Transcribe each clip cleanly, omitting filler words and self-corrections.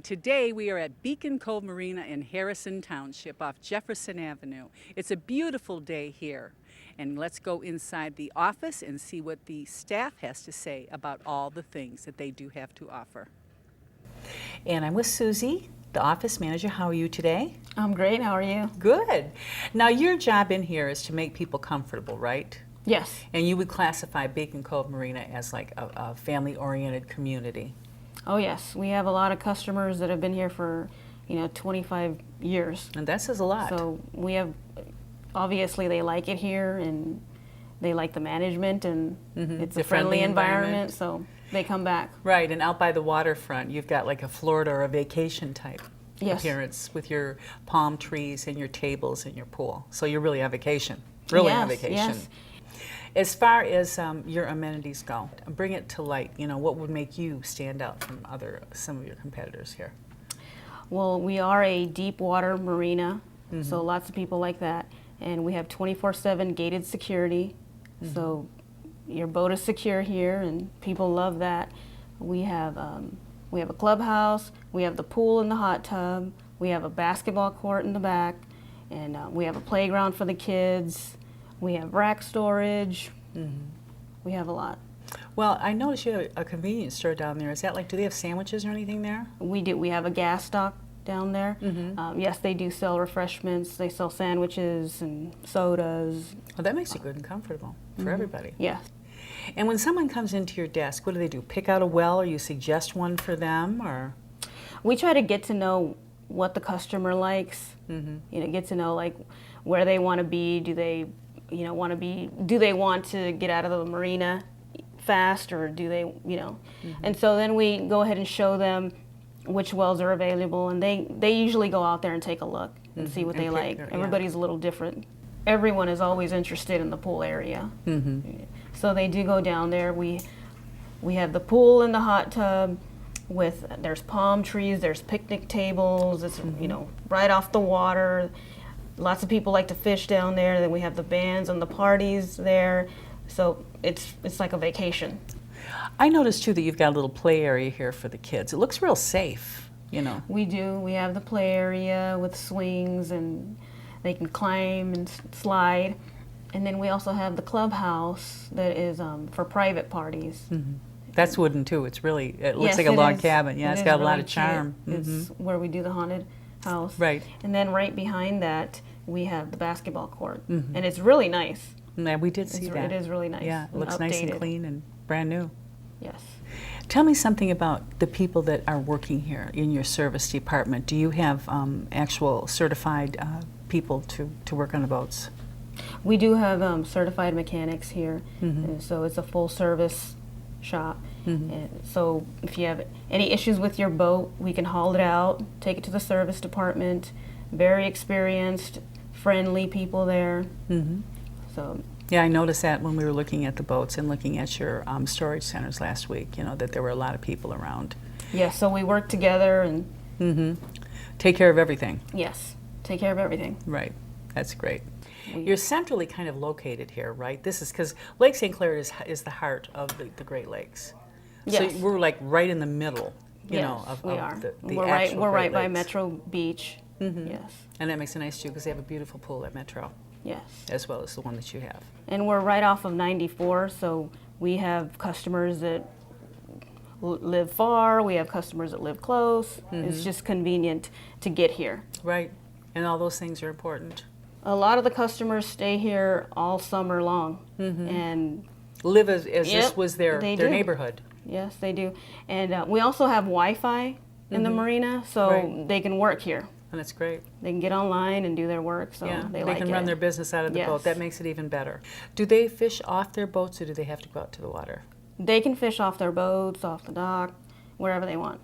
Today we are at Beacon Cove Marina in Harrison Township off Jefferson Avenue. It's a beautiful day here. And let's go inside the office and see what the staff has to say about all the things that they do have to offer. And I'm with Susie, the office manager. How are you today? I'm great. How are you? Good. Now your job in here is to make people comfortable, right? Yes. And you would classify Beacon Cove Marina as like a family-oriented community. Oh yes. We have a lot of customers that have been here for, 25 years. And that says a lot. So we have, obviously they like it here and they like the management and it's a friendly environment, so they come back. Right, and out by the waterfront, you've got like a Florida or a vacation type appearance with your palm trees and your tables and your pool. So you're really on vacation, on vacation. Yes. As far as your amenities go, bring it to light. What would make you stand out from some of your competitors here? Well, we are a deep water marina, so lots of people like that. And we have 24/7 gated security, so your boat is secure here, and people love that. We have a clubhouse, we have the pool and the hot tub, we have a basketball court in the back, and we have a playground for the kids. We have rack storage. We have a lot. Well, I noticed you have a convenience store down there. Is that do they have sandwiches or anything there? We do. We have a gas stock down there. Yes, they do sell refreshments. They sell sandwiches and sodas. Well, that makes it good and comfortable for everybody. Yes. And when someone comes into your desk, what do? Pick out a well, or you suggest one for them, or? We try to get to know what the customer likes. Get to know where they want to be. Do they do they want to get out of the marina fast, or do they, and so then we go ahead and show them which wells are available, and they usually go out there and take a look and see what they like. Everybody's a little different. Everyone is always interested in the pool area. So they do go down there. We have the pool and the hot tub there's palm trees, there's picnic tables, it's right off the water. Lots of people like to fish down there. Then we have the bands and the parties there. So it's like a vacation. I noticed too that you've got a little play area here for the kids. It looks real safe, We do. We have the play area with swings and they can climb and slide. And then we also have the clubhouse that is for private parties. That's wooden too. It looks like a log cabin. Yeah, it's got a lot of charm. It's where we do the haunted house. Right. And then right behind that, we have the basketball court. And it's really nice. Yeah, we did see that. It is really nice. Yeah, it looks nice and clean and brand new. Yes. Tell me something about the people that are working here in your service department. Do you have actual certified people to work on the boats? We do have certified mechanics here, and so it's a full service shop. And so if you have any issues with your boat, we can haul it out, take it to the service department. Very experienced, friendly people there. So. Yeah, I noticed that when we were looking at the boats and looking at your storage centers last week, that there were a lot of people around. Yeah, so we work together and... Take care of everything. Yes, take care of everything. Right, that's great. You're centrally kind of located here, right? This is because Lake St. Clair is the heart of the Great Lakes. Yes. So we're right in the middle, of we are. the We're actual right Great by Lakes. Metro Beach. Yes. And that makes it nice too because they have a beautiful pool at Metro. Yes. As well as the one that you have. And we're right off of 94, so we have customers that live far, we have customers that live close. It's just convenient to get here. Right, and all those things are important. A lot of the customers stay here all summer long and live as this was their neighborhood. Yes, they do. And we also have Wi-Fi in the marina, so they can work here. And that's great. They can get online and do their work, so they like it. They can run their business out of the boat. That makes it even better. Do they fish off their boats, or do they have to go out to the water? They can fish off their boats, off the dock, wherever they want.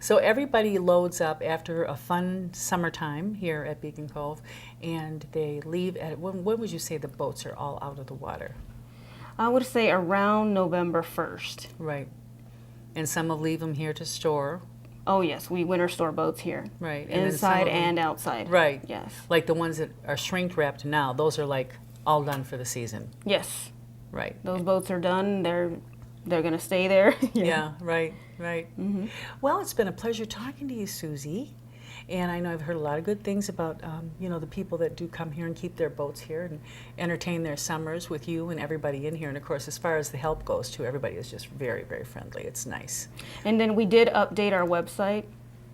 So everybody loads up after a fun summertime here at Beacon Cove, and they leave at, when would you say the boats are all out of the water? I would say around November 1st. Right. And some will leave them here to store. Oh yes, we winter store boats here. Right. Inside and outside. Right. Yes. Like the ones that are shrink wrapped now, those are all done for the season. Yes. Right. Those boats are done. They're they're going to stay there. Yeah, right, right. Well, it's been a pleasure talking to you, Susie. And I know I've heard a lot of good things about, the people that do come here and keep their boats here and entertain their summers with you and everybody in here. And of course, as far as the help goes, too, everybody is just very, very friendly. It's nice. And then we did update our website.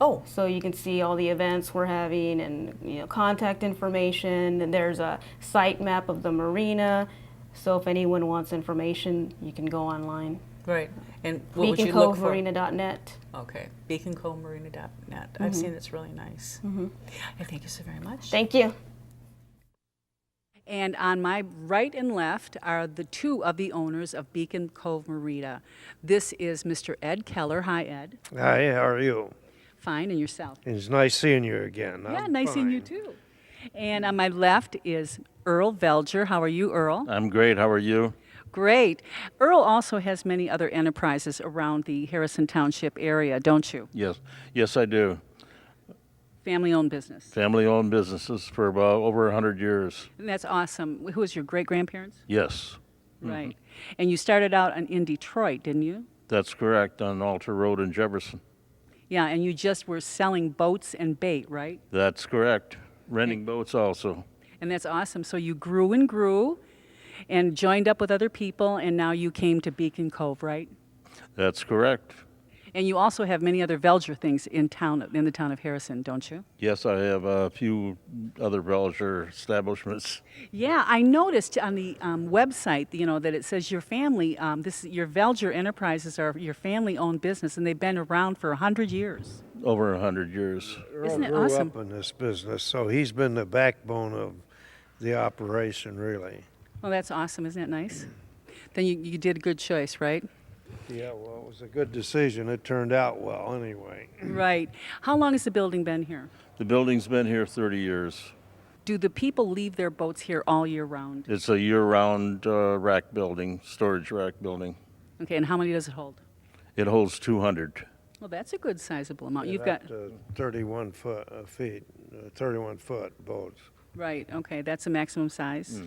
Oh, So you can see all the events we're having and contact information. And there's a site map of the marina. So if anyone wants information, you can go online. right. And what would you look for? BeconCoveMarina.net. Okay, becon-cove-marina.net. I've seen it's really nice. I thank you so very much. Thank you. And on my right and left are the two of the owners of Beacon Cove Marina. This is Mr. Ed Keller. Hi, Ed. Hi, how are you? Fine, and yourself? It's nice seeing you again. Yeah, I'm nice seeing you fine. too. And on my left is Earl Velger. How are you, Earl? I'm great. How are you? Great. Earl also has many other enterprises around the Harrison Township area, don't you? Yes, I do. Family-owned business. Family-owned businesses for about over 100 years. And that's awesome. Who was your great-grandparents? Yes, Right. And you started out in Detroit, didn't you? that's correct, on Alter Road in Jefferson. Yeah, and you just were selling boats and bait, right? That's correct. Renting boats also. And that's awesome. So you grew and grew and joined up with other people, and now you came to Beacon Cove, right? That's correct. And you also have many other velger things in the town of Harrison, don't you? Yes, I have a few other velger establishments. Yeah, I noticed on the website, that it says your family, your velger enterprises are your family-owned business, and they've been around for 100 years. Over 100 years. Isn't it Earl grew awesome? up in this business, so he's been the backbone of the operation, really. Well, that's awesome. Isn't that nice? Then you did a good choice, right? Yeah, well, it was a good decision. It turned out well, anyway. Right. How long has the building been here? The building's been here 30 years. Do the people leave their boats here all year round? It's a year-round rack building, storage rack building. Okay, and how many does it hold? It holds 200. Well, that's a good sizable amount. Yeah, You've got, up to 31 feet, 31-foot boats. right, okay, that's the maximum size.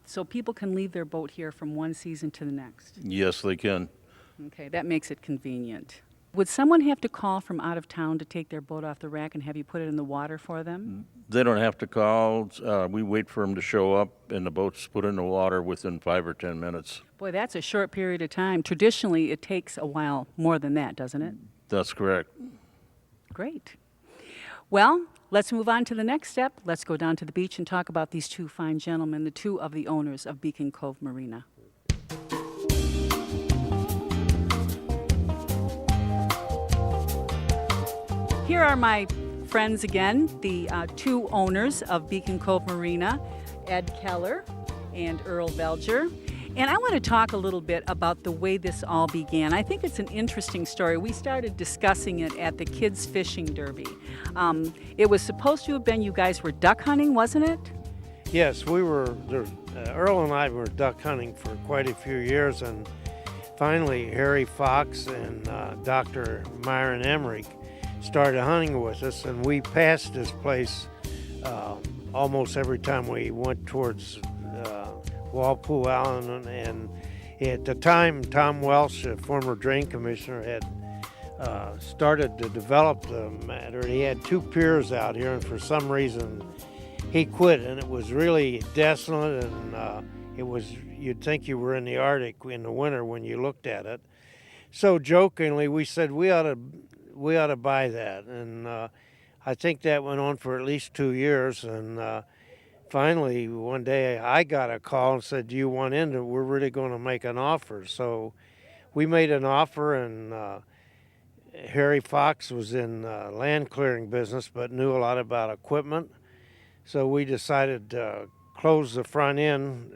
So people can leave their boat here from one season to the next. Yes, they can. Okay, that makes it convenient. Would someone have to call from out of town to take their boat off the rack and have you put it in the water for them? They don't have to call. We wait for them to show up, and the boat's put in the water within 5 or 10 minutes. Boy, that's a short period of time. Traditionally, it takes a while more than that, doesn't it? That's correct. Great. Well, let's move on to the next step. Let's go down to the beach and talk about these two fine gentlemen, the two of the owners of Beacon Cove Marina. Here are my friends again, the two owners of Beacon Cove Marina, Ed Keller and Earl Velger. And I want to talk a little bit about the way this all began. I think it's an interesting story. We started discussing it at the Kids Fishing Derby. It was supposed to have been you guys were duck hunting, wasn't it? Yes, we were, Earl and I were duck hunting for quite a few years, and finally Harry Fox and Dr. Myron Emmerich started hunting with us, and we passed this place almost every time we went towards Walpole Island. And at the time, Tom Welsh, a former drain commissioner, had started to develop the matter. He had two piers out here, and for some reason he quit, and it was really desolate, and it was, you'd think you were in the Arctic in the winter when you looked at it. So jokingly we said we ought to buy that, and I think that went on for at least 2 years, and finally one day I got a call and said, do you want in? We're really going to make an offer. So we made an offer, and Harry Fox was in land clearing business but knew a lot about equipment. So we decided to close the front end,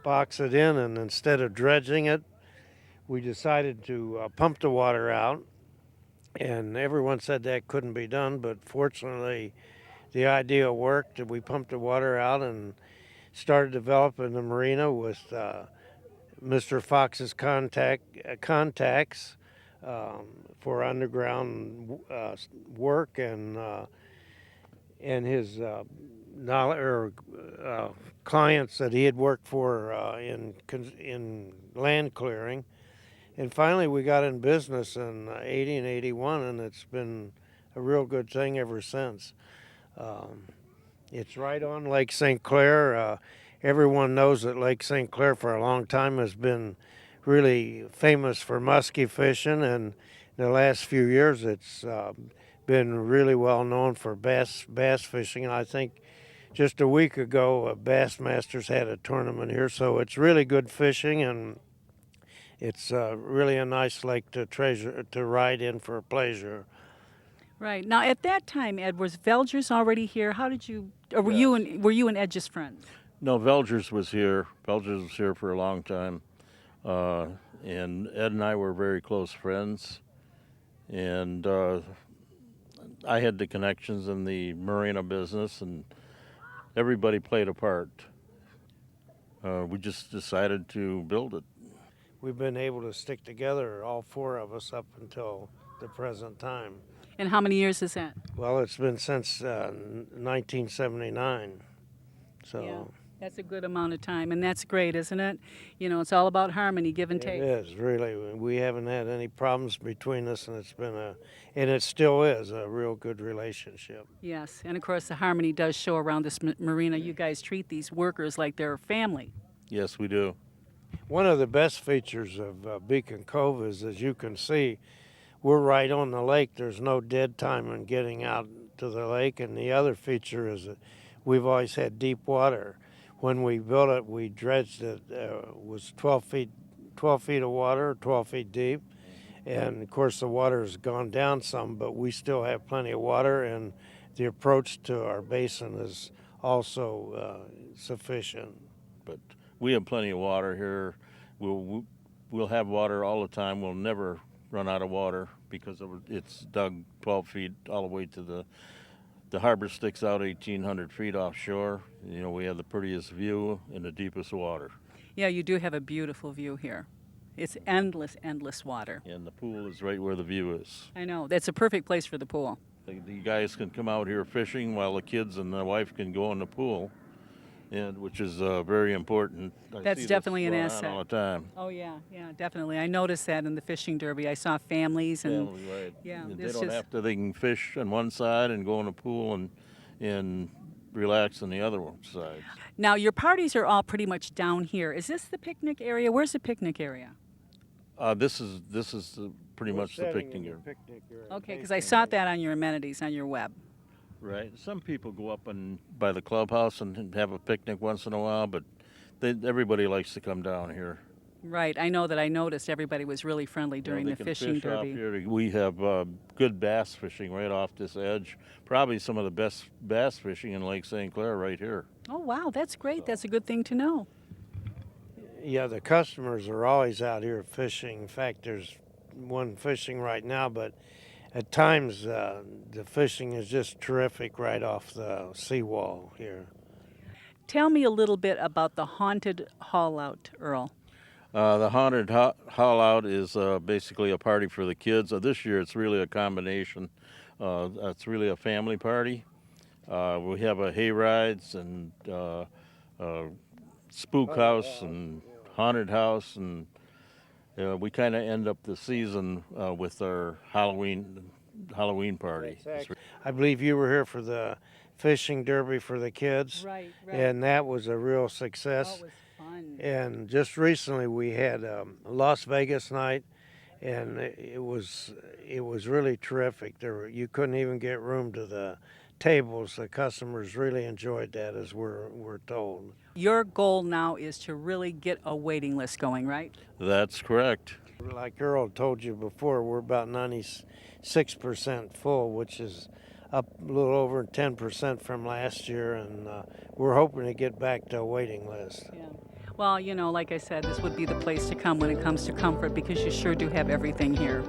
box it in, and instead of dredging it, we decided to pump the water out. And everyone said that couldn't be done, but fortunately the idea worked. We pumped the water out and started developing the marina with Mr. Fox's contacts for underground work, and his clients that he had worked for in land clearing. And finally, we got in business in 80 and 81, and it's been a real good thing ever since. Um, it's right on Lake St. Clair. Everyone knows that Lake St. Clair for a long time has been really famous for muskie fishing, and in the last few years it's been really well known for bass fishing. And I think just a week ago, Bass Masters had a tournament here, so it's really good fishing, and it's really a nice lake to ride in for pleasure. Right. Now, at that time, Ed, was Velger's already here? How did you, or Yes. were you and Ed just friends? No, Velger's was here. Velger's was here for a long time. Uh, and Ed and I were very close friends. And I had the connections in the marina business, and everybody played a part. We just decided to build it. We've been able to stick together, all four of us, up until the present time. And how many years is that? Well, it's been since 1979. So Yeah, that's a good amount of time, and that's great, isn't it? You know, it's all about harmony, give and it take. is really. We haven't had any problems between us, and and it still is a real good relationship. Yes, and of course the harmony does show around this marina. You guys treat these workers like they're family. Yes, we do. One of the best features of Beacon Cove is, as you can see, we're right on the lake. There's no dead time in getting out to the lake. And the other feature is that we've always had deep water. When we built it, we dredged it. Was 12 feet of water, 12 feet deep. And of course, the water has gone down some, but we still have plenty of water. And the approach to our basin is also sufficient. But we have plenty of water here. We'll have water all the time. We'll never run out of water because it's dug 12 feet all the way to the harbor sticks out 1,800 feet offshore. You know, we have the prettiest view in the deepest water. Yeah, you do have a beautiful view here. It's endless, endless water. And the pool is right where the view is. I know, that's a perfect place for the pool. The guys can come out here fishing while the kids and the wife can go in the pool, and which is very important. I That's see this definitely an going on asset. all the time. Oh yeah, definitely. I noticed that in the fishing derby. I saw families and Family, right. yeah, And they it's don't just- have to. They can fish on one side and go in the pool and relax on the other side. Now your parties are all pretty much down here. Is this the picnic area? Where's the picnic area? This is pretty much the picnic area. Okay, because I saw that on your amenities on your web. Right. Some people go up by the clubhouse and have a picnic once in a while, but everybody likes to come down here. Right. I know that I noticed everybody was really friendly during They the can fishing fish off derby. here. We have good bass fishing right off this edge. Probably some of the best bass fishing in Lake St. Clair right here. Oh wow, that's great. That's a good thing to know. Yeah, the customers are always out here fishing. In fact, there's one fishing right now, but at times the fishing is just terrific right off the seawall here. Tell me a little bit about the haunted haul out, Earl. The haunted haul out is basically a party for the kids. This year it's really a combination. It's really a family party. We have a hay rides and spook house and haunted house, and we kind of end up the season with our Halloween party. I believe you were here for the fishing derby for the kids, Right. and that was a real success. was fun. And just recently we had Las Vegas night, and it was really terrific. You couldn't even get room to the tables. The customers really enjoyed that, as we're told. Your goal now is to really get a waiting list going, right? That's correct. Like Earl told you before, we're about 96% full, which is up a little over 10% from last year, and we're hoping to get back to a waiting list. Yeah. Well, you know, like I said, this would be the place to come when it comes to comfort because you sure do have everything here.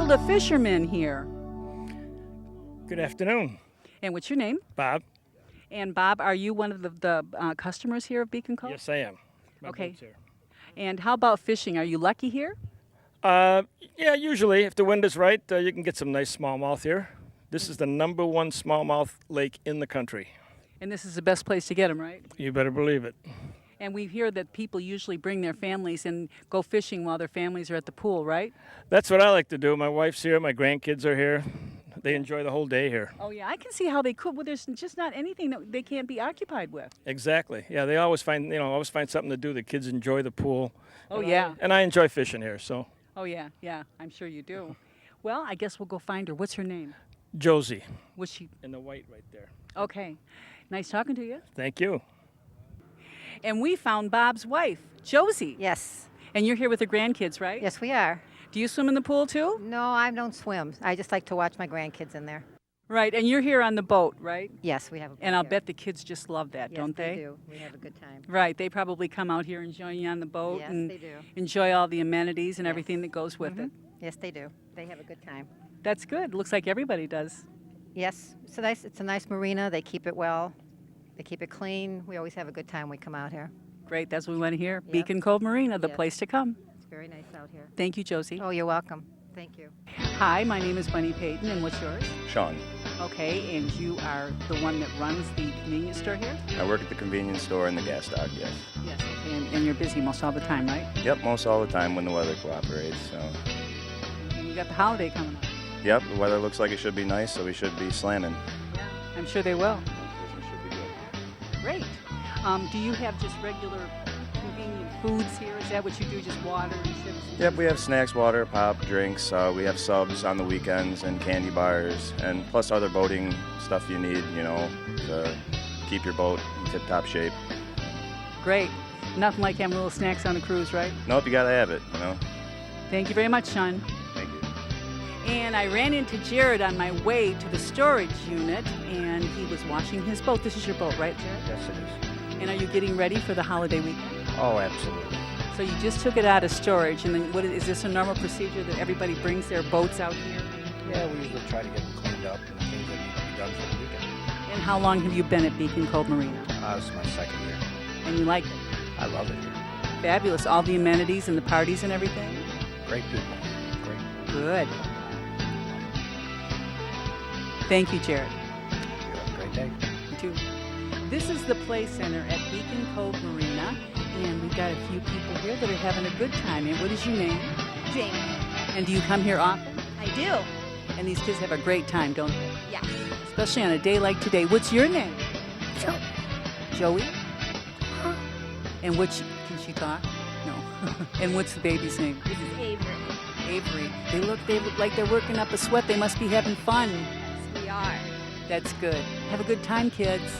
couple of fishermen here. Good afternoon, And what's your name? Bob. And Bob, are you one of the customers here of Beacon Cove? Yes, I am. My Okay. boat's here. And how about fishing? Are you lucky here? Yeah, usually if the wind is right, you can get some nice smallmouth here. This is the #1 smallmouth lake in the country. And this is the best place to get them, right? You better believe it. And we hear that people usually bring their families and go fishing while their families are at the pool, right? That's what I like to do. My wife's here, my grandkids are here. They enjoy the whole day here. Oh, yeah, I can see how they could. Well, there's just not anything that they can't be occupied with. Exactly. Yeah, they always find, something to do. The kids enjoy the pool. Oh, yeah. And I enjoy fishing here, so. Oh, yeah, yeah, I'm sure you do. Well, I guess we'll go find her. What's her name? Josie, Was she? in the white right there. Okay. Nice talking to you. Thank you. And we found Bob's wife, Josie. Yes, And you're here with the grandkids, right? yes, we are. Do you swim in the pool too? No, I don't swim. I just like to watch my grandkids in there. Right, and you're here on the boat, right? Yes, we have a boat And I'll here. bet the kids just love that, Yes, don't they? do. We have a good time. Right, they probably come out here and join you on the boat Yes, and they do. enjoy all the amenities and Yes. everything that goes with it. Yes, they do. They have a good time. That's good. Looks like everybody does. Yes, it's a nice marina. They keep it well. They keep it clean. We always have a good time when we come out here. Great, that's what we want to hear. Yep. Beacon Cove Marina, the Yes. place to come. It's very nice out here. Thank you, Josie. Oh, you're welcome. Thank you. Hi, my name is Bunny Payton, and what's yours? Sean. Okay, and you are the one that runs the convenience store here? I work at the convenience store and the gas dock, yes. Yes. And you're busy most all the time, right? Yep, most all the time when the weather cooperates, so. And you got the holiday coming up. Yep, the weather looks like it should be nice, so we should be slamming. Yeah. I'm sure they will. Business should be good. Great. Do you have just regular convenient foods here? Is that what you do, just water and chips? Yep, we have snacks, water, pop, drinks. We have subs on the weekends and candy bars, and plus other boating stuff you need, to keep your boat in tip-top shape. Great. Nothing like having little snacks on a cruise, right? Nope, you gotta have it, Thank you very much, Sean. Thank you. And I ran into Jared on my way to the storage unit, and he was washing his boat. This is your boat, right, Jared? Yes, it is. And are you getting ready for the holiday weekend? Oh, absolutely. So you just took it out of storage, and then is this a normal procedure that everybody brings their boats out here? Yeah, we usually try to get them cleaned up and things that need to be done for the weekend. And how long have you been at Beacon Cove Marina? This is my second year. And you like it? I love it here. Fabulous. All the amenities and the parties and everything? Great people. Great. Good. Thank you, Jared. You have a great day. You too. This is the Play Center at Beacon Cove Marina, and we've got a few people here that are having a good time. And what is your name? Jamie. And do you come here often? I do. And these kids have a great time, don't they? Yes. Especially on a day like today. What's your name? Joe. Joey? And can she talk? No. And what's the baby's name? This is Avery. Avery. They look like they're working up a sweat. They must be having fun. Yes, we are. That's good. Have a good time, kids.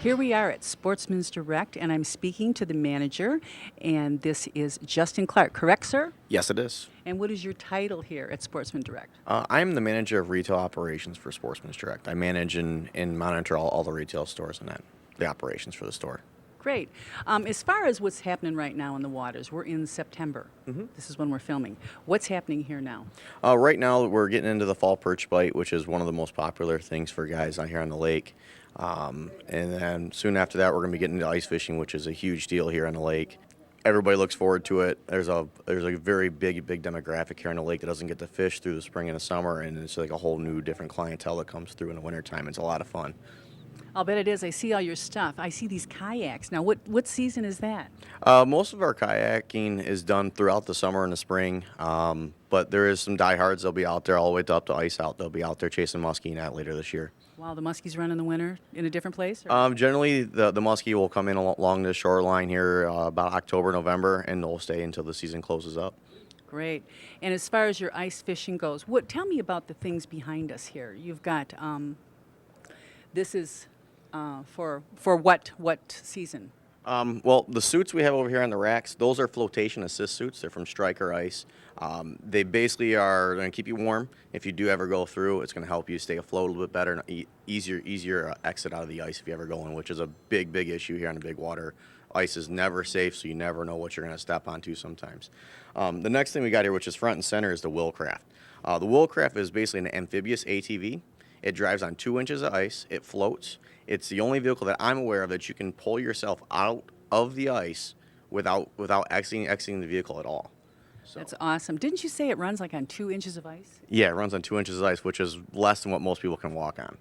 Here we are at Sportsman's Direct, and I'm speaking to the manager, and this is Justin Clark, correct, sir? Yes, it is. And what is your title here at Sportsman Direct? I'm the manager of retail operations for Sportsman's Direct. I manage and monitor all the retail stores and the operations for the store. Great. As far as what's happening right now in the waters, we're in September. This is when we're filming. What's happening here now? Right now, we're getting into the fall perch bite, which is one of the most popular things for guys out here on the lake. And then soon after that, we're going to be getting into ice fishing, which is a huge deal here on the lake. Everybody looks forward to it. There's a very big demographic here on the lake that doesn't get to fish through the spring and the summer, and it's like a whole new different clientele that comes through in the wintertime. It's a lot of fun. I'll bet it is. I see all your stuff. I see these kayaks. Now, what season is that? Most of our kayaking is done throughout the summer and the spring, but there is some diehards. They'll be out there all the way up to ice out. They'll be out there chasing muskie net later this year. Wow, the muskies run in the winter in a different place? Or? Generally, the muskie will come in along the shoreline here about October, November, and they'll stay until the season closes up. Great. And as far as your ice fishing goes, tell me about the things behind us here. You've got, this is for what season? Well, the suits we have over here on the racks, those are flotation assist suits. They're from Striker Ice. They basically are going to keep you warm. If you do ever go through, it's going to help you stay afloat a little bit better and easier exit out of the ice if you ever go in, which is a big issue here on the big water. Ice is never safe, so you never know what you're going to step onto sometimes. The next thing we got here, which is front and center, is the Willcraft. The Willcraft is basically an amphibious ATV. It drives on 2 inches of ice. It floats. It's the only vehicle that I'm aware of that you can pull yourself out of the ice without exiting the vehicle at all. So. That's awesome. Didn't you say it runs like on 2 inches of ice? Yeah, it runs on 2 inches of ice, which is less than what most people can walk on.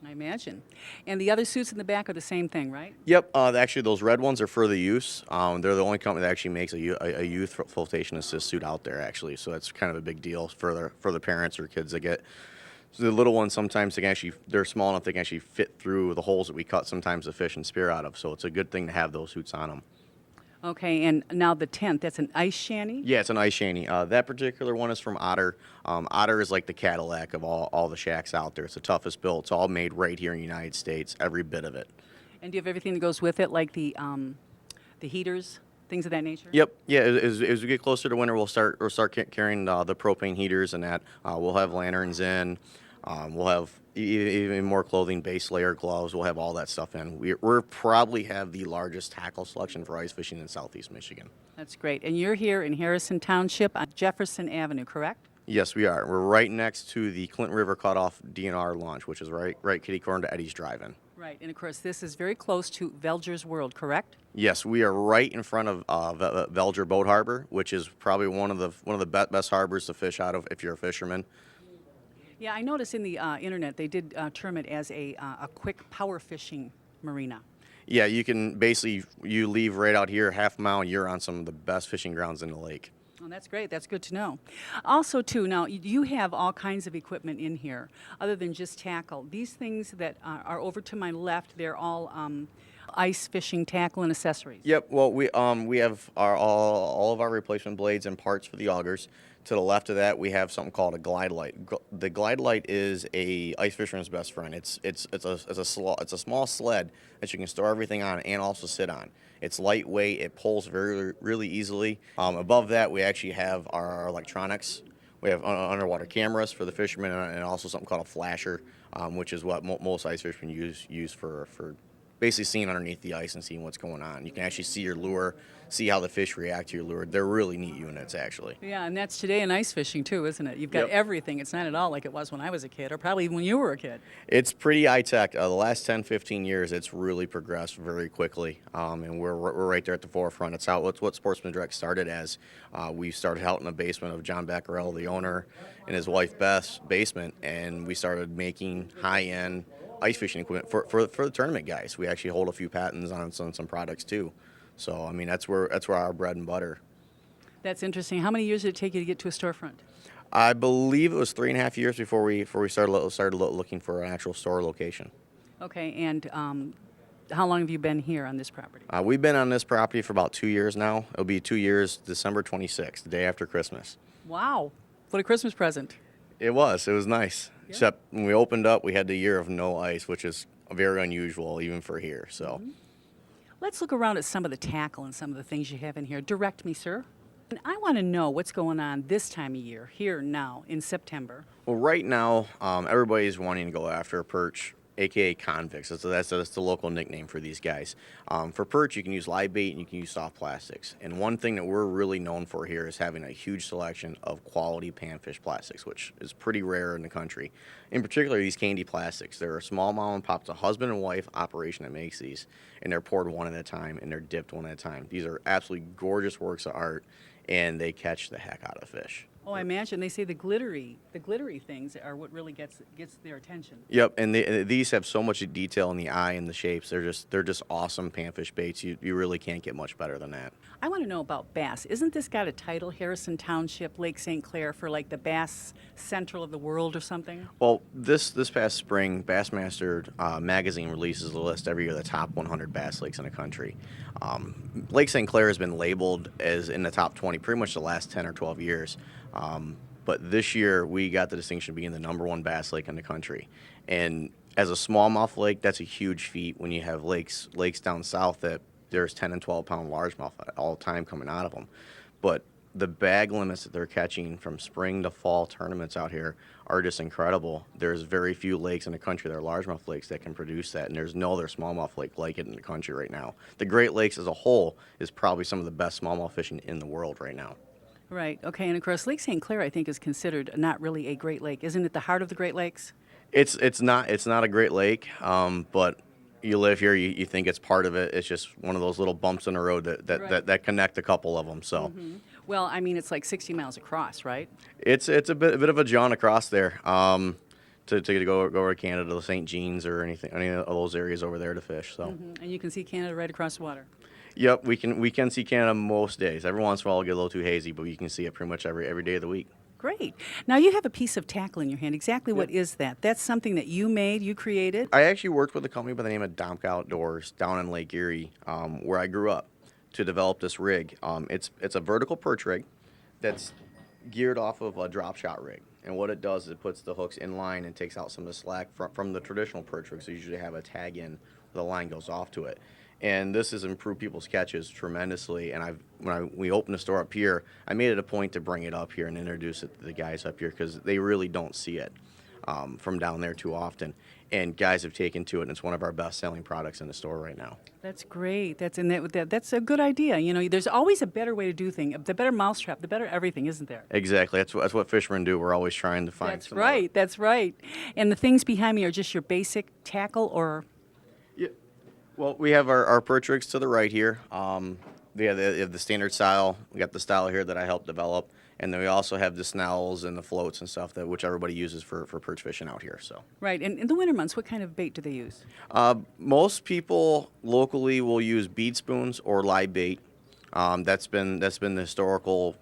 I imagine. And the other suits in the back are the same thing, right? Yep. Actually, those red ones are further use. They're the only company that actually makes a youth flotation assist suit out there, actually. So that's kind of a big deal for the parents or kids that get. So the little ones, sometimes they're small enough they can actually fit through the holes that we cut sometimes to fish and spear out of. So it's a good thing to have those suits on them. Okay, and now the tent, that's an ice shanty? Yeah, it's an ice shanty. That particular one is from Otter. Otter is like the Cadillac of all the shacks out there. It's the toughest built. It's all made right here in the United States, every bit of it. And do you have everything that goes with it, like the heaters, things of that nature? Yep. Yeah. As we get closer to winter, we'll start carrying the propane heaters and that. We'll have lanterns in. We'll have even more clothing, base layer, gloves. We'll have all that stuff in. We're probably have the largest tackle selection for ice fishing in Southeast Michigan. That's great. And you're here in Harrison Township on Jefferson Avenue, correct? Yes, we are. We're right next to the Clinton River Cutoff DNR launch, which is right kitty corner to Eddie's Drive-In. Right, and of course this is very close to Velger's World, correct? Yes, we are right in front of Velger Boat Harbor, which is probably one of the best harbors to fish out of if you're a fisherman. Yeah, I noticed in the internet they did term it as a quick power fishing marina. Yeah, you can basically you leave right out here half a mile, you're on some of the best fishing grounds in the lake. Oh, that's great. That's good to know. Also, too, now you have all kinds of equipment in here other than just tackle. These things that are over to my left, they're all ice fishing tackle and accessories. Yep. Well, we have all of our replacement blades and parts for the augers. To the left of that, we have something called a glide light. The glide light is a ice fisherman's best friend. It's a small sled that you can store everything on and also sit on. It's lightweight. It pulls really easily. Above that, we actually have our electronics. We have underwater cameras for the fishermen and also something called a flasher, which is what most ice fishermen use for basically seeing underneath the ice and seeing what's going on. You can actually see your lure, see how the fish react to your lure. They're really neat units, actually. Yeah, and that's today in ice fishing, too, isn't it? You've got everything. It's not at all like it was when I was a kid, or probably even when you were a kid. It's pretty high-tech. The last 10, 15 years, it's really progressed very quickly, and we're right there at the forefront. It's what Sportsman Direct started as. We started out in the basement of John Becquerel, the owner, and his wife Beth's basement, and we started making high-end ice fishing equipment for the tournament guys. We actually hold a few patents on some products too. So I mean that's where our bread and butter. That's interesting. How many years did it take you to get to a storefront? I believe it was 3.5 years before we started looking for an actual store location. Okay, and how long have you been here on this property? We've been on this property for about 2 years now. It'll be 2 years, December 26th, the day after Christmas. Wow, what a Christmas present. It was nice. Yeah. Except when we opened up, we had the year of no ice, which is very unusual even for here. So. Let's look around at some of the tackle and some of the things you have in here. Direct me, sir. And I want to know what's going on this time of year, here now, in September. Well, right now, everybody's wanting to go after perch, aka convicts. That's the local nickname for these guys. For perch, you can use live bait and you can use soft plastics. And one thing that we're really known for here is having a huge selection of quality panfish plastics, which is pretty rare in the country. In particular, these candy plastics. They're a small mom and pop, it's a husband and wife operation that makes these, and they're poured one at a time and they're dipped one at a time. These are absolutely gorgeous works of art, and they catch the heck out of fish. Oh, I imagine they say the glittery things are what really gets their attention. Yep, and these have so much detail in the eye and the shapes. They're just awesome panfish baits. You really can't get much better than that. I want to know about bass. Isn't this got a title, Harrison Township, Lake St. Clair, for like the bass central of the world or something? Well, this past spring, Bassmaster magazine releases a list every year of the top 100 bass lakes in the country. Lake St. Clair has been labeled as in the top 20 pretty much the last 10 or 12 years. But this year, we got the distinction of being the #1 bass lake in the country. And as a smallmouth lake, that's a huge feat when you have lakes down south that there's 10 and 12 pound largemouth at all time coming out of them. But the bag limits that they're catching from spring to fall tournaments out here are just incredible. There's very few lakes in the country that are largemouth lakes that can produce that, and there's no other smallmouth lake like it in the country right now. The Great Lakes as a whole is probably some of the best smallmouth fishing in the world right now. Right. Okay. And of course, Lake St. Clair, I think, is considered not really a Great Lake. Isn't it the heart of the Great Lakes? It's not a Great Lake, but you live here, you think it's part of it. It's just one of those little bumps in the road that connect a couple of them. So. Mm-hmm. Well, I mean, it's like 60 miles across, right? It's a bit of a jaunt across there. To go over to Canada, the St. Jeans or any of those areas over there to fish. So. Mm-hmm. And you can see Canada right across the water. Yep, we can see Canada most days. Every once in a while it'll get a little too hazy, but you can see it pretty much every day of the week. Great. Now you have a piece of tackle in your hand. Exactly what is that? That's something that you made, you created? I actually worked with a company by the name of Domk Outdoors down in Lake Erie, where I grew up, to develop this rig. It's a vertical perch rig that's geared off of a drop shot rig. And what it does is it puts the hooks in line and takes out some of the slack from the traditional perch rigs. So you usually have a tag in where the line goes off to it. And this has improved people's catches tremendously. And when we opened the store up here, I made it a point to bring it up here and introduce it to the guys up here because they really don't see it from down there too often. And guys have taken to it, and it's one of our best-selling products in the store right now. That's great. That's a good idea. You know, there's always a better way to do things. The better mousetrap, the better everything, isn't there? Exactly. That's what fishermen do. We're always trying to find. That's right. That's right. And the things behind me are just your basic tackle, or? Yeah. Well, we have our perch rigs to the right here. They have the standard style. We got the style here that I helped develop. And then we also have the snells and the floats and stuff which everybody uses for perch fishing out here. So. Right. And in the winter months, what kind of bait do they use? Most people locally will use bead spoons or live bait. That's been the historical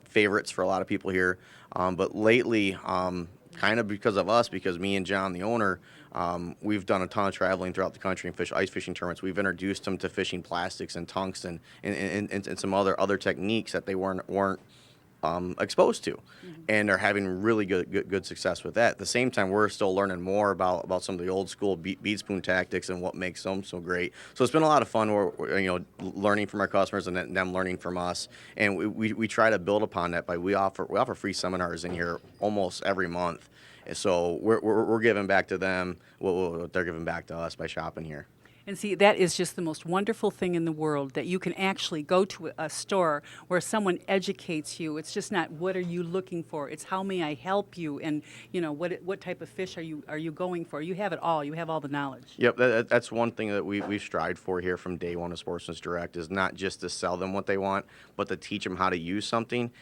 favorites for a lot of people here. But lately, kind of because of us, because me and John, the owner, we've done a ton of traveling throughout the country and ice fishing tournaments. We've introduced them to fishing plastics and tungsten and some other techniques that they weren't exposed to, and they're having really good success with that. At the same time, we're still learning more about some of the old school bead spoon tactics and what makes them so great. So it's been a lot of fun. We're learning from our customers and them learning from us, and we try to build upon that by we offer free seminars in here almost every month. And so we're giving back to them what they're giving back to us by shopping here. And see, that is just the most wonderful thing in the world, that you can actually go to a store where someone educates you. It's just not what are you looking for. It's how may I help you, and what type of fish are you going for. You have it all. You have all the knowledge. Yep, that's one thing that we've strived for here from day one of Sportsman's Direct, is not just to sell them what they want, but to teach them how to use something.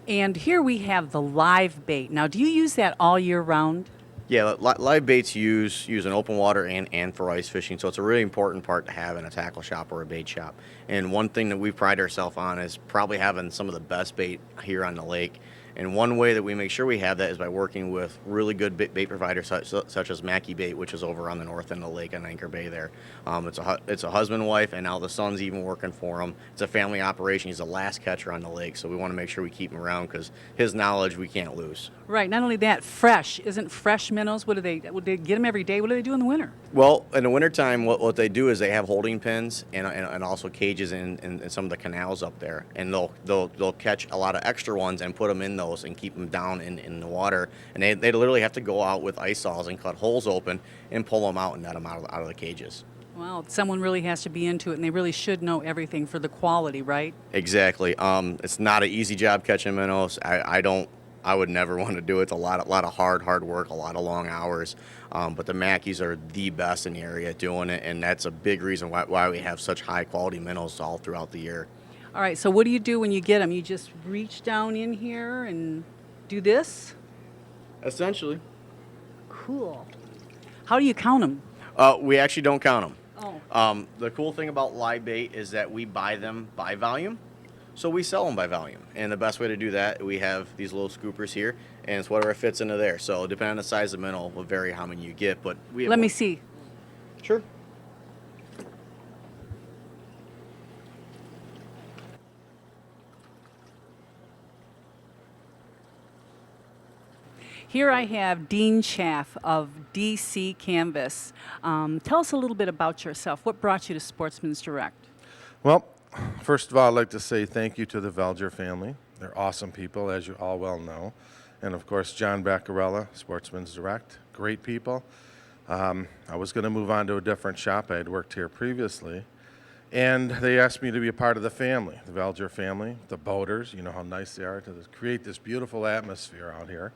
And here we have the live bait. Now, do you use that all year round? Yeah, live baits use in open water and for ice fishing, so it's a really important part to have in a tackle shop or a bait shop. And one thing that we pride ourselves on is probably having some of the best bait here on the lake. And one way that we make sure we have that is by working with really good bait providers such as Mackey Bait, which is over on the north end of the lake on Anchor Bay there. It's a husband and wife, and now the son's even working for him. It's a family operation. He's the last catcher on the lake, so we want to make sure we keep him around because his knowledge we can't lose. Right. Not only that, fresh. Isn't fresh minnows? Would they get them every day? What do they do in the winter? Well, in the wintertime, what they do is they have holding pens and also cages in some of the canals up there, and they'll catch a lot of extra ones and put them in those and keep them down in the water. And they literally have to go out with ice saws and cut holes open and pull them out and net them out of the cages. Wow, someone really has to be into it, and they really should know everything for the quality, right? Exactly. It's not an easy job catching minnows. I would never want to do it. It's a lot of hard work, a lot of long hours. But the Mackeys are the best in the area doing it, and that's a big reason why we have such high quality minnows all throughout the year. All right, so what do you do when you get them? You just reach down in here and do this? Essentially. Cool. How do you count them? We actually don't count them. Oh. The cool thing about live bait is that we buy them by volume. So we sell them by volume, and the best way to do that, we have these little scoopers here, and it's whatever fits into there. So depending on the size of the minnow will vary how many you get, but we have Let me see. Sure. Here I have Dean Chaff of DC Canvas. Tell us a little bit about yourself. What brought you to Sportsman's Direct? Well, first of all, I'd like to say thank you to the Velger family. They're awesome people, as you all well know. And of course, John Baccarella, Sportsman's Direct, great people. I was going to move on to a different shop. I had worked here previously. And they asked me to be a part of the family, the Velger family, the boaters. You know how nice they are to create this beautiful atmosphere out here.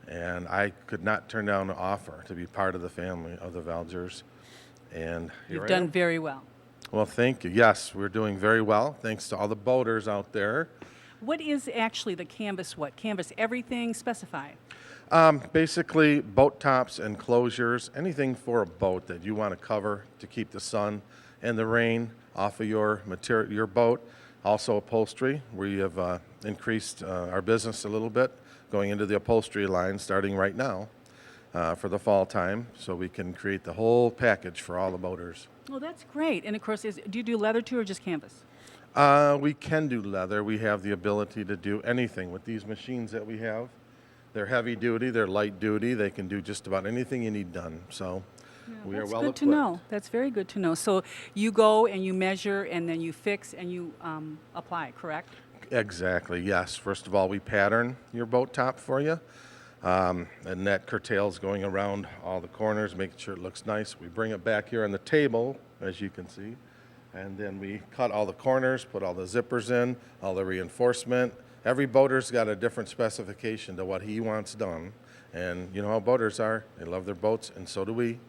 And I could not turn down the offer to be part of the family of the Velgers. And You've done very well. Well, thank you. Yes, we're doing very well, thanks to all the boaters out there. What is actually the canvas what? Canvas everything? Specify. Basically, boat tops, enclosures, anything for a boat that you want to cover to keep the sun and the rain off of your boat. Also upholstery. We have increased our business a little bit, going into the upholstery line starting right now for the fall time, so we can create the whole package for all the boaters. Oh, that's great. And of course, do you do leather too or just canvas? We can do leather. We have the ability to do anything with these machines that we have. They're heavy duty, they're light duty, they can do just about anything you need done. So we are well equipped. That's good to know. That's very good to know. So you go and you measure and then you fix and you apply, correct? Exactly, yes. First of all, we pattern your boat top for you. And that curtails going around all the corners, making sure it looks nice. We bring it back here on the table, as you can see, and then we cut all the corners, put all the zippers in, all the reinforcement. Every boater's got a different specification to what he wants done. And you know how boaters are. They love their boats, and so do we.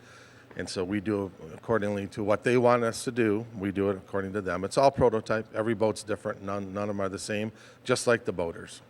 And so we do accordingly to what they want us to do. We do it according to them. It's all prototype. Every boat's different. None of them are the same, just like the boaters.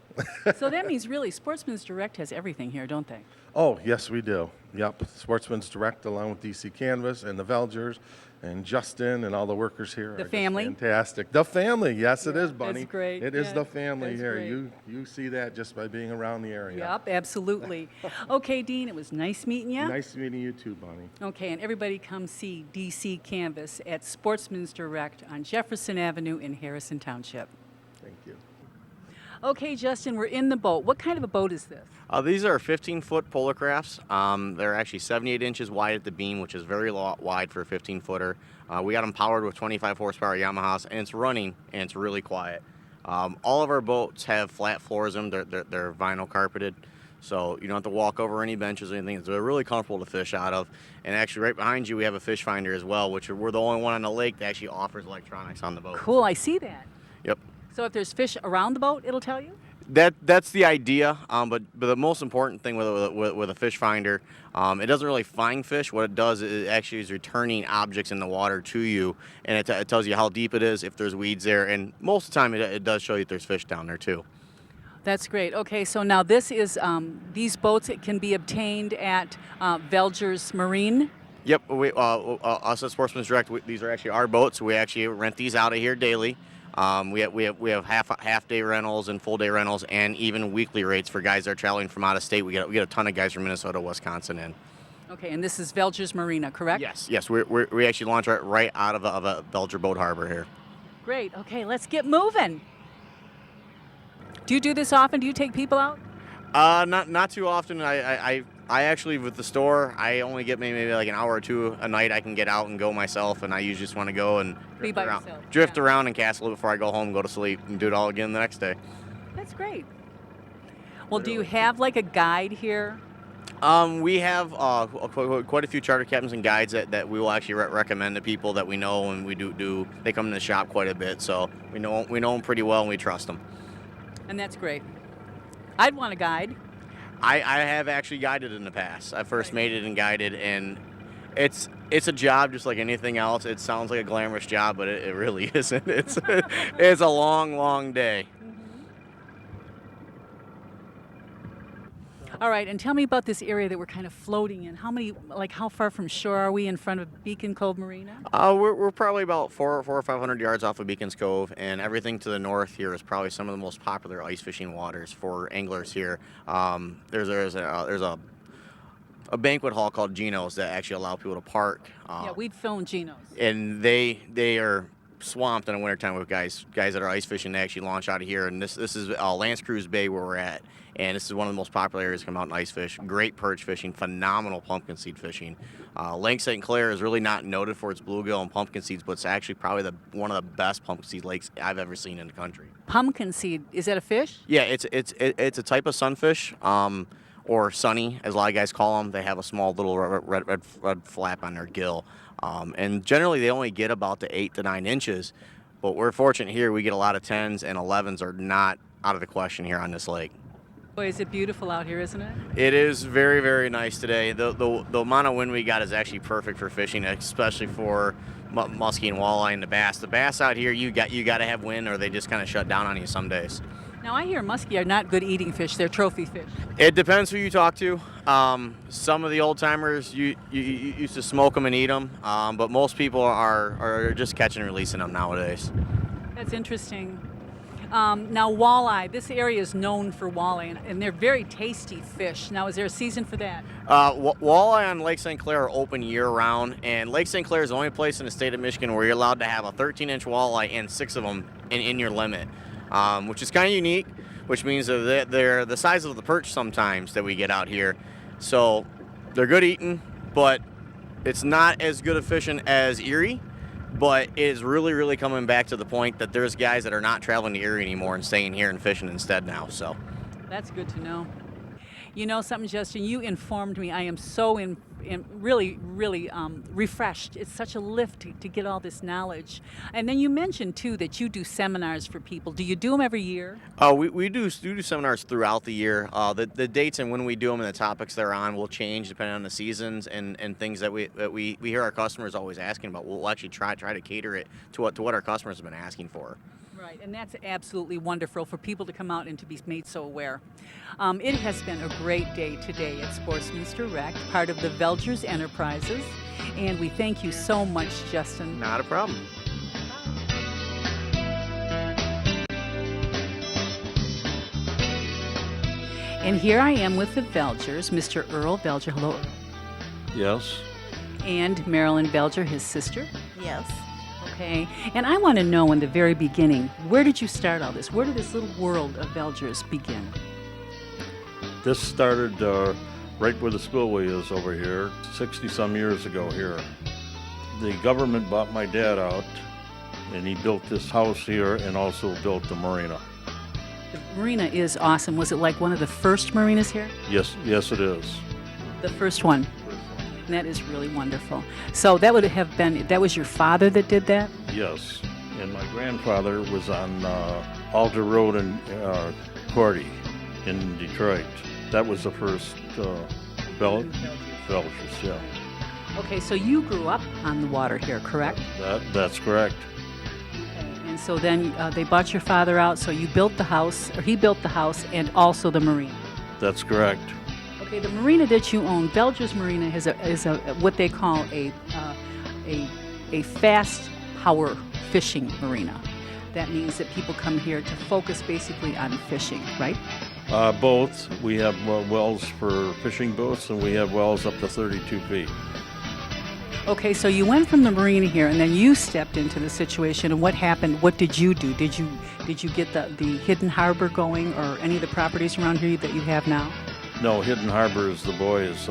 So that means really Sportsman's Direct has everything here, don't they? Oh, yes, we do. Yep, Sportsman's Direct along with DC Canvas and the Velgers and Justin and all the workers here. The are family? just fantastic. The family, yes, it is, Bunny. That's great. It is Yeah, the family that's here. great. You see that just by being around the area. Yep, absolutely. Okay, Dean, it was nice meeting you. Nice meeting you too, Bunny. Okay, and everybody come see DC Canvas at Sportsman's Direct on Jefferson Avenue in Harrison Township. Thank you. Okay, Justin, we're in the boat. What kind of a boat is this? These are 15-foot polar crafts. They're actually 78 inches wide at the beam, which is very wide for a 15-footer. We got them powered with 25 horsepower Yamahas, and it's running, and it's really quiet. All of our boats have flat floors in them. They're vinyl carpeted, so you don't have to walk over any benches or anything. They're really comfortable to fish out of. And actually, right behind you, we have a fish finder as well, which we're the only one on the lake that actually offers electronics on the boat. Cool, I see that. Yep. So if there's fish around the boat, it'll tell you? That's the idea, but the most important thing with a fish finder, it doesn't really find fish. What it does is it actually is returning objects in the water to you, and it tells you how deep it is, if there's weeds there, and most of the time it does show you if there's fish down there too. That's great. Okay, so now this is, these boats it can be obtained at Velger's Marine. Yep, us at Sportsman's Direct, these are actually our boats. We actually rent these out of here daily. We have half day rentals and full day rentals, and even weekly rates for guys that are traveling from out of state. We get a ton of guys from Minnesota, Wisconsin in. Okay, and this is Velger's Marina, correct? Yes. We actually launch right out of a Velger boat harbor here. Great. Okay, let's get moving. Do you do this often? Do you take people out? Not too often. I actually, with the store, I only get maybe like an hour or two a night. I can get out and go myself, and I usually just want to go and Be by yourself. drift around and cast a little before I go home, go to sleep, and do it all again the next day. That's great. Well, do you have like a guide here? We have quite a few charter captains and guides that we will actually recommend to people that we know, and we do. They come in the shop quite a bit, so we know them pretty well, and we trust them. And that's great. I'd want a guide. I have actually guided in the past. I first made it and guided, and it's a job just like anything else. It sounds like a glamorous job, but it really isn't. It's a long day. All right, and tell me about this area that we're kind of floating in. How far from shore are we in front of Beacon Cove Marina? We're probably about 400 or 500 yards off of Beacon's Cove, and everything to the north here is probably some of the most popular ice fishing waters for anglers here. There's a banquet hall called Geno's that actually allow people to park. Yeah, we'd filmed Geno's. And they are swamped in the wintertime with guys that are ice fishing. They actually launch out of here, and this is Lance Cruise Bay where we're at. And this is one of the most popular areas to come out and ice fish. Great perch fishing, phenomenal pumpkin seed fishing. Lake St. Clair is really not noted for its bluegill and pumpkin seeds, but it's actually probably one of the best pumpkin seed lakes I've ever seen in the country. Pumpkin seed, is that a fish? Yeah, it's a type of sunfish, or sunny, as a lot of guys call them. They have a small little red flap on their gill. And generally they only get about the 8 to 9 inches, but we're fortunate here. We get a lot of 10s, and 11s are not out of the question here on this lake. Boy, is it beautiful out here, isn't it? It is very, very nice today. The amount of wind we got is actually perfect for fishing, especially for muskie and walleye and the bass. The bass out here, you got to have wind, or they just kind of shut down on you some days. Now, I hear muskie are not good eating fish. They're trophy fish. It depends who you talk to. Some of the old timers you used to smoke them and eat them, but most people are just catching and releasing them nowadays. That's interesting. Now, walleye. This area is known for walleye, and they're very tasty fish. Now, is there a season for that? Walleye on Lake St. Clair are open year-round, and Lake St. Clair is the only place in the state of Michigan where you're allowed to have a 13-inch walleye and 6 of them in your limit, which is kind of unique, which means that they're the size of the perch sometimes that we get out here. So they're good eating, but it's not as good a fishing as Erie. But it is really, really coming back to the point that there's guys that are not traveling to Erie anymore and staying here and fishing instead now. So that's good to know. You know something, Justin? You informed me. I am so really refreshed. It's such a lift to get all this knowledge. And then you mentioned too that you do seminars for people. Do you do them every year? We do seminars throughout the year. The dates and when we do them and the topics they're on will change depending on the seasons and things that we hear our customers always asking about. We'll actually try to cater it to what our customers have been asking for. Right, and that's absolutely wonderful for people to come out and to be made so aware. It has been a great day today at Sportsman's Direct, part of the Velger's Enterprises, and we thank you so much, Justin. Not a problem. And here I am with the Velgers, Mr. Earl Velger. Hello, Earl. Yes. And Marilyn Velger, his sister. Yes. Okay, and I want to know in the very beginning, where did you start all this? Where did this little world of Velgers begin? This started right where the spillway is over here, 60-some years ago here. The government bought my dad out, and he built this house here and also built the marina. The marina is awesome. Was it like one of the first marinas here? Yes, it is. The first one. And that is really wonderful. So that was your father that did that? Yes, and my grandfather was on Alder Road in Cordy in Detroit. That was the first Velgers, yeah. Okay, so you grew up on the water here, correct? That's correct. And so then they bought your father out, so you built the house, or he built the house, and also the marina. That's correct. Okay, the marina that you own, Velger's Marina, is a what they call a fast power fishing marina. that means that people come here to focus basically on fishing, right? Both. We have wells for fishing boats, and we have wells up to 32 feet. Okay, so you went from the marina here, and then you stepped into the situation. And what happened? What did you do? Did you get the hidden harbor going, or any of the properties around here that you have now? No, Hidden Harbor is the boys.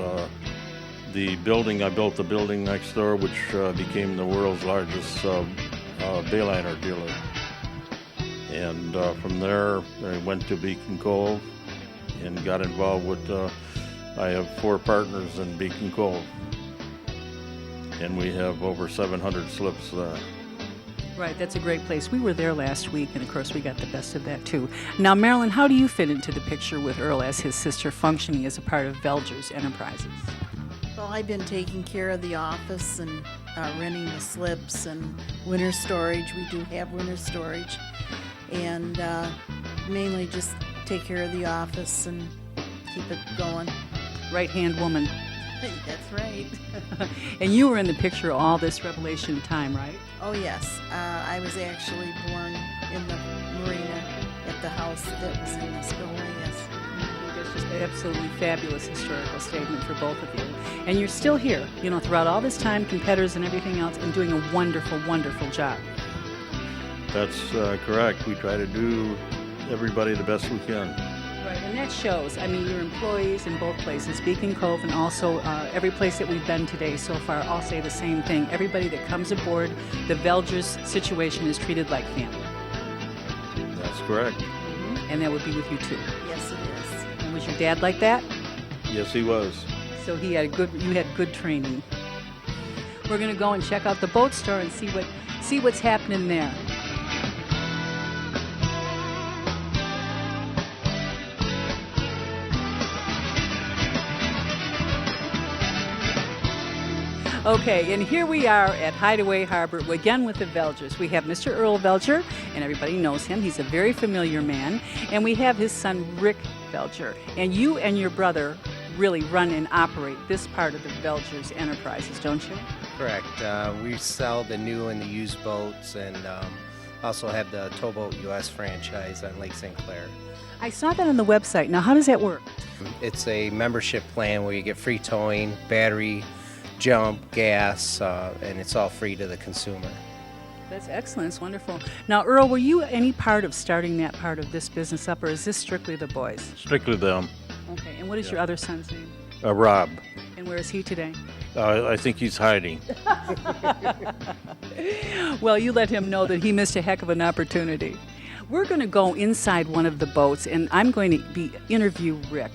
The building, I built the building next door, which became the world's largest bayliner dealer. And from there, I went to Beacon Cove and got involved with, I have 4 partners in Beacon Cove. And we have over 700 slips there. Right, that's a great place. We were there last week, and of course we got the best of that too. Now, Marilyn, how do you fit into the picture with Earl as his sister, functioning as a part of Velger's Enterprises? Well, I've been taking care of the office and renting the slips and winter storage. We do have winter storage. And mainly just take care of the office and keep it going. Right-hand woman. That's right. And you were in the picture all this Revelation time, right? Oh, yes. I was actually born in the marina at the house that was in this building, yes. That's just an absolutely fabulous historical statement for both of you. And you're still here, you know, throughout all this time, competitors and everything else, and doing a wonderful, wonderful job. That's correct. We try to do everybody the best we can. Right, and that shows. I mean, your employees in both places, Beacon Cove and also every place that we've been today so far, all say the same thing. Everybody that comes aboard the Velger's situation is treated like family. That's correct. Mm-hmm. And that would be with you too. Yes, it is. And was your dad like that? Yes, he was. So you had good training. We're going to go and check out the boat store and see what's happening there. Okay, and here we are at Hideaway Harbor, again with the Velgers. We have Mr. Earl Velger, and everybody knows him. He's a very familiar man. And we have his son, Rick Velger. And you and your brother really run and operate this part of the Velger's Enterprises, don't you? Correct. We sell the new and the used boats, and also have the Towboat US franchise on Lake St. Clair. I saw that on the website. Now, how does that work? It's a membership plan where you get free towing, battery, jump, gas, and it's all free to the consumer. That's excellent. It's wonderful. Now, Earl, were you any part of starting that part of this business up, or is this strictly the boys? Strictly them. Okay. And what is your other son's name? Rob. And where is he today? I think he's hiding. Well, you let him know that he missed a heck of an opportunity. We're going to go inside one of the boats, and I'm going to interview Rick.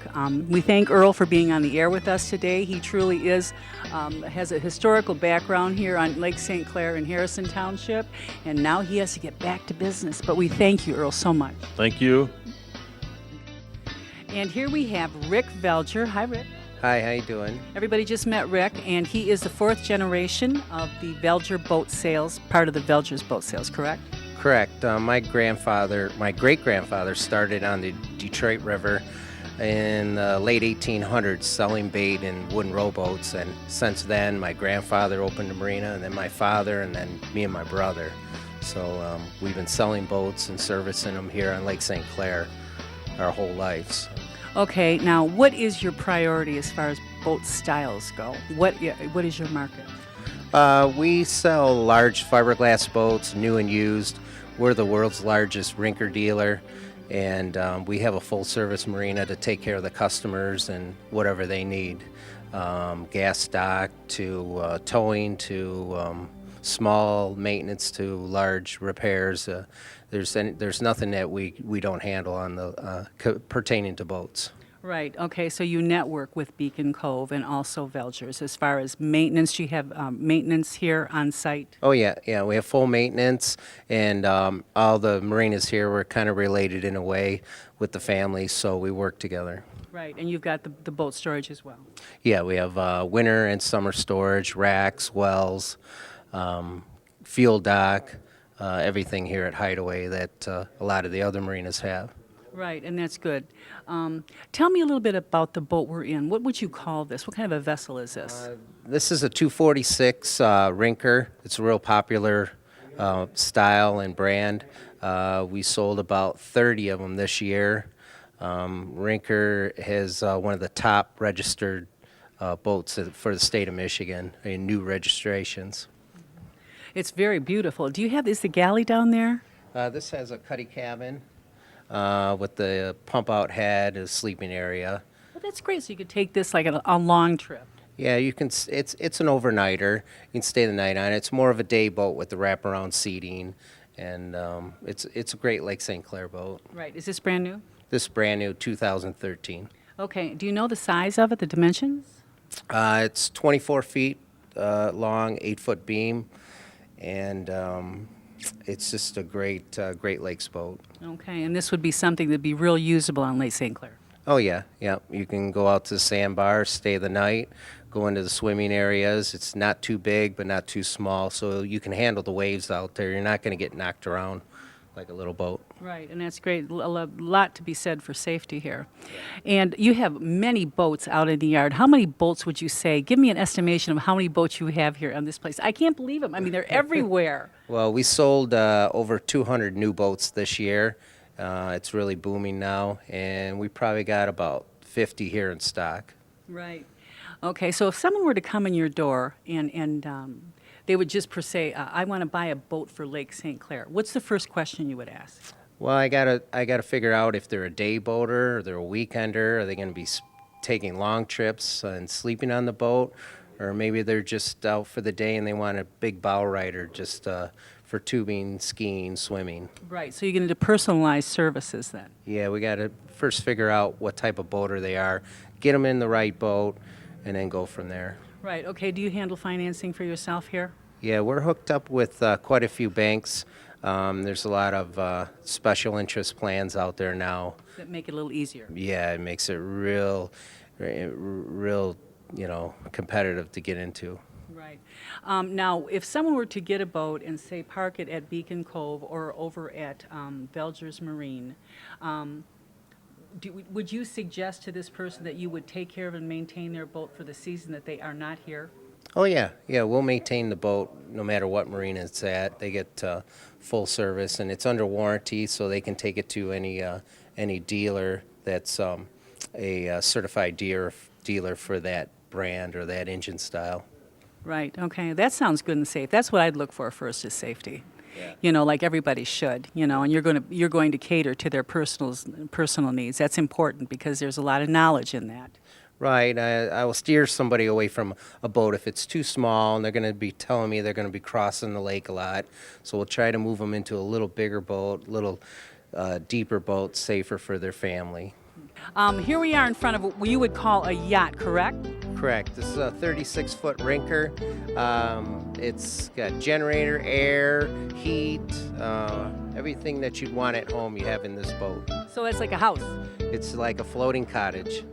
We thank Earl for being on the air with us today. He truly has a historical background here on Lake St. Clair in Harrison Township, and now he has to get back to business. But we thank you, Earl, so much. Thank you. And here we have Rick Velger. Hi, Rick. Hi, how you doing? Everybody just met Rick, and he is the 4th generation of the Velger boat sales, part of the Velger's boat sales, correct? Correct. My great-grandfather started on the Detroit River in the late 1800s selling bait in wooden rowboats, and since then my grandfather opened a marina, and then my father, and then me and my brother. So we've been selling boats and servicing them here on Lake St. Clair our whole lives. Okay, now what is your priority as far as boat styles go? What is your market? We sell large fiberglass boats, new and used. We're the world's largest rinker dealer, and we have a full-service marina to take care of the customers and whatever they need. Gas stock to towing to small maintenance to large repairs. There's nothing that we don't handle on the pertaining to boats. Right. Okay. So you network with Beacon Cove and also Velger's as far as maintenance. Do you have maintenance here on site? Oh yeah. We have full maintenance, and all the marinas here we're kind of related in a way with the families, so we work together. Right. And you've got the boat storage as well. Yeah, we have winter and summer storage, racks, wells, fuel dock, everything here at Hideaway that a lot of the other marinas have. Right, and that's good. Tell me a little bit about the boat we're in. What would you call this? What kind of a vessel is this? This is a 246 rinker. It's a real popular style and brand. We sold about 30 of them this year. Rinker has one of the top registered boats for the state of Michigan in new registrations. It's very beautiful. Do you have, is the galley down there? This has a cuddy cabin with the pump out head, a sleeping area. Well, that's great. So you could take this like a long trip. Yeah, you can. It's an overnighter. You can stay the night on it. It's more of a day boat with the wraparound seating, and it's a great Lake St. Clair boat. Right. Is this brand new? This is brand new, 2013. Okay. Do you know the size of it, the dimensions? It's 24 feet long, 8-foot beam, and it's just a great Great Lakes boat. Okay. And this would be something that'd be real usable on Lake St. Clair. Oh yeah, yeah. You can go out to the sandbar, stay the night, go into the swimming areas. It's not too big, but not too small, so you can handle the waves out there. You're not going to get knocked around like a little boat. Right, and that's great. A lot to be said for safety here. And you have many boats out in the yard. How many boats would you say? Give me an estimation of how many boats you have here on this place. I can't believe them. I mean, they're everywhere. Well, we sold over 200 new boats this year. It's really booming now, and we probably got about 50 here in stock. Right. Okay, so if someone were to come in your door and they would just per se, I want to buy a boat for Lake St. Clair, what's the first question you would ask? Well, I gotta figure out if they're a day boater or they're a weekender. Are they going to be taking long trips and sleeping on the boat, or maybe they're just out for the day and they want a big bow rider just for tubing, skiing, swimming. Right, so you're going to do personalized services then? Yeah, we got to first figure out what type of boater they are, get them in the right boat, and then go from there. Right, okay. Do you handle financing for yourself here? Yeah, we're hooked up with quite a few banks. There's a lot of special interest plans out there now. That make it a little easier? Yeah, it makes it real, competitive to get into. Right. Now, if someone were to get a boat and, say, park it at Beacon Cove or over at Velger's Marine, would you suggest to this person that you would take care of and maintain their boat for the season that they are not here? Oh, yeah. Yeah, we'll maintain the boat no matter what marina it's at. They get full service, and it's under warranty, so they can take it to any dealer that's a certified dealer for that brand or that engine style. Right, okay. That sounds good and safe. That's what I'd look for first, is safety. Yeah. Like everybody should, and you're going to cater to their personal needs. That's important because there's a lot of knowledge in that. Right. I will steer somebody away from a boat if it's too small, and they're going to be telling me they're going to be crossing the lake a lot. So we'll try to move them into a little bigger boat, little deeper boat, safer for their family. Here we are in front of what you would call a yacht, correct? Correct. This is a 36-foot rinker. It's got generator, air, heat, everything that you'd want at home you have in this boat. So it's like a house? It's like a floating cottage.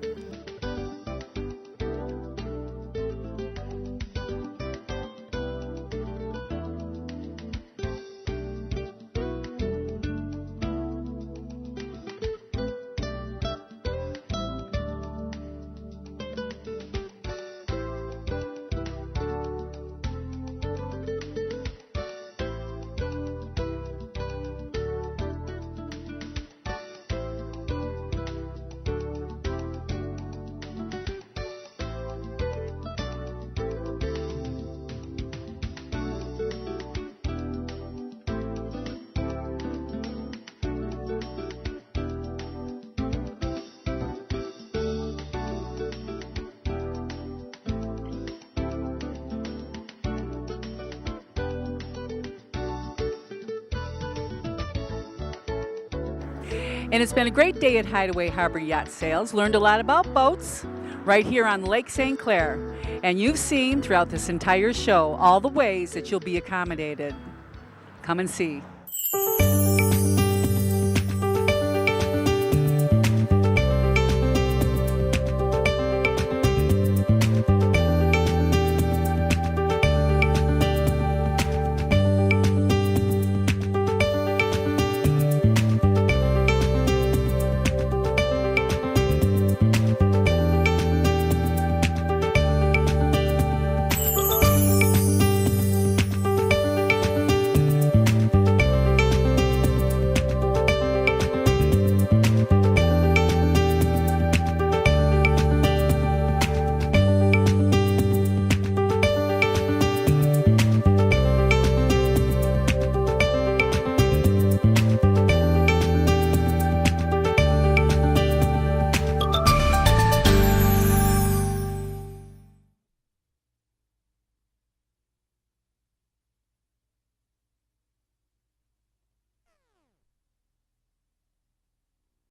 And it's been a great day at Hideaway Harbor Yacht Sales. Learned a lot about boats right here on Lake St. Clair. And you've seen throughout this entire show all the ways that you'll be accommodated. Come and see.